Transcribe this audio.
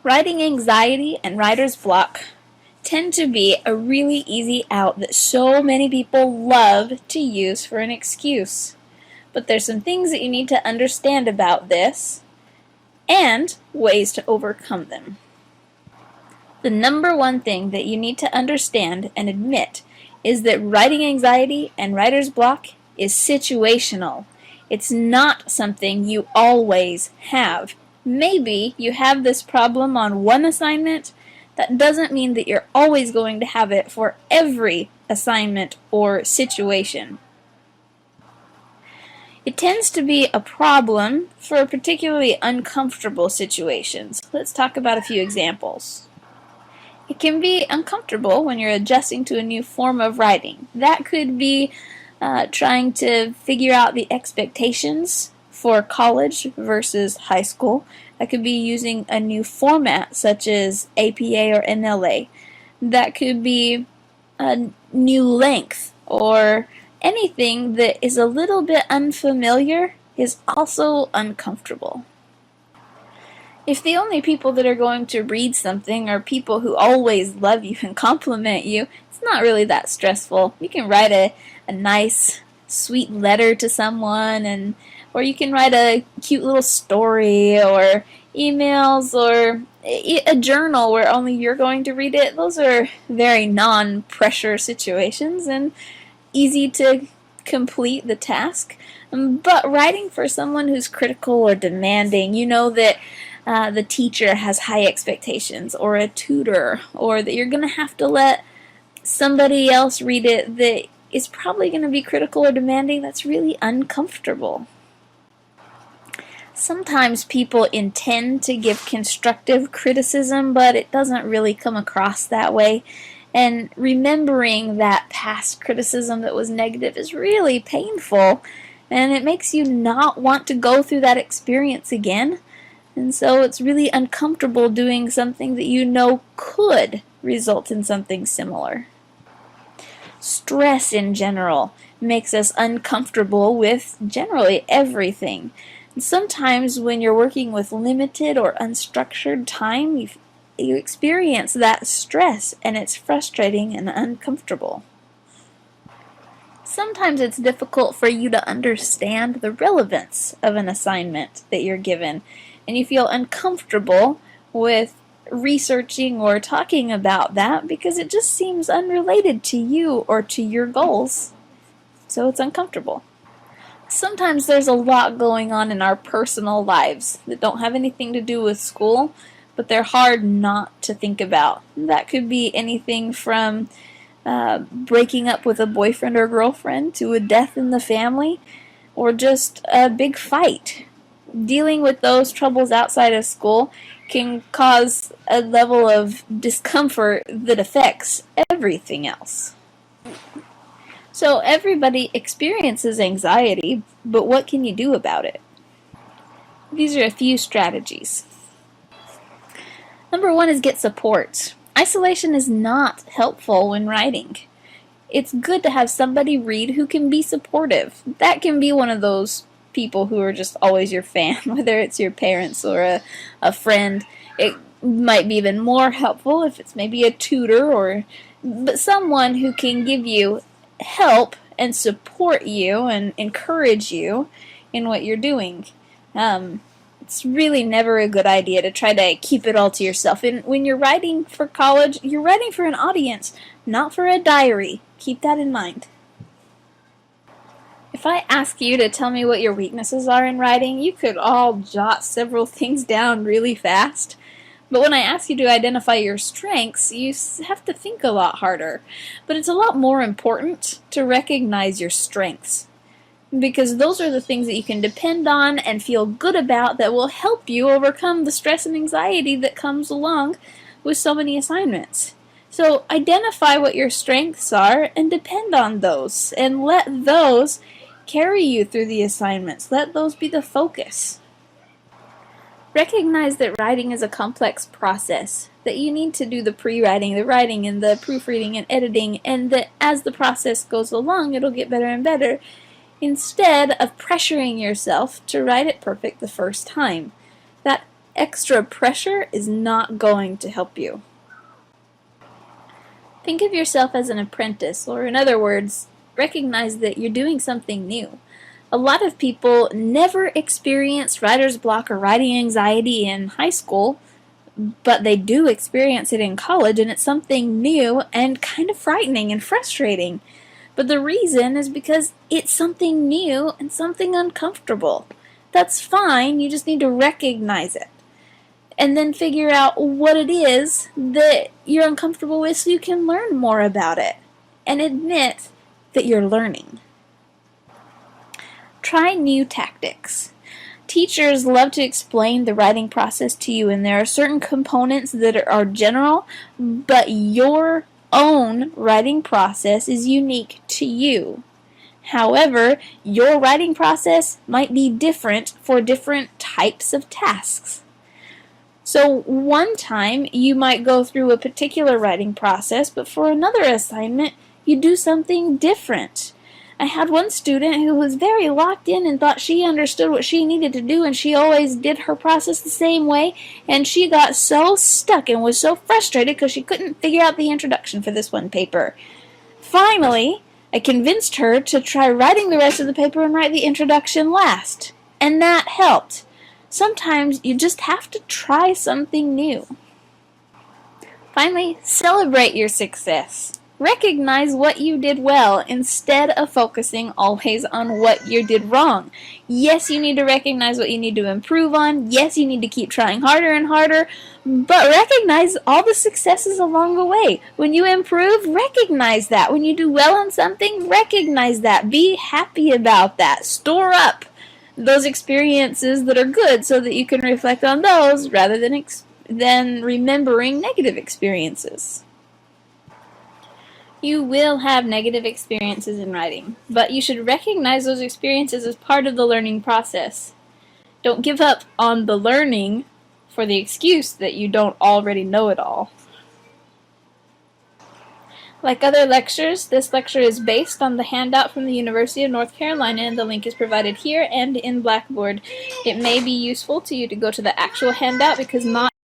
Writing anxiety and writer's block tend to be a really easy out that so many people love to use for an excuse. But there's some things that you need to understand about this and ways to overcome them. The number one thing that you need to understand and admit is that writing anxiety and writer's block is situational. It's not something you always have. Maybe you have this problem on one assignment. That doesn't mean that you're always going to have it for every assignment or situation. It tends to be a problem for particularly uncomfortable situations. Let's talk about a few examples. It can be uncomfortable when you're adjusting to a new form of writing. That could be trying to figure out the expectations for college versus high school. That could be using a new format such as APA or NLA. That could be a new length, or anything that is a little bit unfamiliar is also uncomfortable. If the only people that are going to read something are people who always love you and compliment you, it's not really that stressful. You can write a nice, sweet letter to someone, or you can write a cute little story, or emails, or a journal where only you're going to read it. Those are very non-pressure situations and easy to complete the task. But writing for someone who's critical or demanding, you know that the teacher has high expectations, or a tutor, or that you're going to have to let somebody else read it that is probably going to be critical or demanding, that's really uncomfortable. Sometimes people intend to give constructive criticism, but it doesn't really come across that way. And remembering that past criticism that was negative is really painful, and it makes you not want to go through that experience again. And so it's really uncomfortable doing something that you know could result in something similar. Stress in general makes us uncomfortable with generally everything. And sometimes when you're working with limited or unstructured time, you experience that stress, and it's frustrating and uncomfortable. Sometimes it's difficult for you to understand the relevance of an assignment that you're given, and you feel uncomfortable with researching or talking about that because it just seems unrelated to you or to your goals. So it's uncomfortable. Sometimes there's a lot going on in our personal lives that don't have anything to do with school, but they're hard not to think about. That could be anything from breaking up with a boyfriend or girlfriend to a death in the family, or just a big fight. Dealing with those troubles outside of school can cause a level of discomfort that affects everything else. So everybody experiences anxiety, but what can you do about it? These are a few strategies. Number one is get support. Isolation is not helpful when writing. It's good to have somebody read who can be supportive. That can be one of those people who are just always your fan, whether it's your parents or a friend. It might be even more helpful if it's maybe a tutor, but someone who can give you help and support you and encourage you in what you're doing. It's really never a good idea to try to keep it all to yourself. And when you're writing for college, you're writing for an audience, not for a diary. Keep that in mind. If I ask you to tell me what your weaknesses are in writing, you could all jot several things down really fast. But when I ask you to identify your strengths, you have to think a lot harder. But it's a lot more important to recognize your strengths, because those are the things that you can depend on and feel good about that will help you overcome the stress and anxiety that comes along with so many assignments. So identify what your strengths are and depend on those, and let those carry you through the assignments. Let those be the focus. Recognize that writing is a complex process, that you need to do the pre-writing, the writing, and the proofreading and editing, and that as the process goes along, it'll get better and better, instead of pressuring yourself to write it perfect the first time. That extra pressure is not going to help you. Think of yourself as an apprentice, or in other words, recognize that you're doing something new. A lot of people never experienced writer's block or writing anxiety in high school, but they do experience it in college, and it's something new and kind of frightening and frustrating. But the reason is because it's something new and something uncomfortable. That's fine, you just need to recognize it. And then figure out what it is that you're uncomfortable with so you can learn more about it. And admit that you're learning. Try new tactics. Teachers love to explain the writing process to you, and there are certain components that are general, but your own writing process is unique to you. However, your writing process might be different for different types of tasks. So one time you might go through a particular writing process, but for another assignment you do something different. I had one student who was very locked in and thought she understood what she needed to do, and she always did her process the same way, and she got so stuck and was so frustrated because she couldn't figure out the introduction for this one paper. Finally, I convinced her to try writing the rest of the paper and write the introduction last, and that helped. Sometimes you just have to try something new. Finally, celebrate your success. Recognize what you did well instead of focusing always on what you did wrong. Yes, you need to recognize what you need to improve on. Yes, you need to keep trying harder and harder, but recognize all the successes along the way. When you improve, recognize that. When you do well on something, recognize that. Be happy about that. Store up those experiences that are good so that you can reflect on those rather than remembering negative experiences. You will have negative experiences in writing, but you should recognize those experiences as part of the learning process. Don't give up on the learning for the excuse that you don't already know it all. Like other lectures, this lecture is based on the handout from the University of North Carolina, and the link is provided here and in Blackboard. It may be useful to you to go to the actual handout because not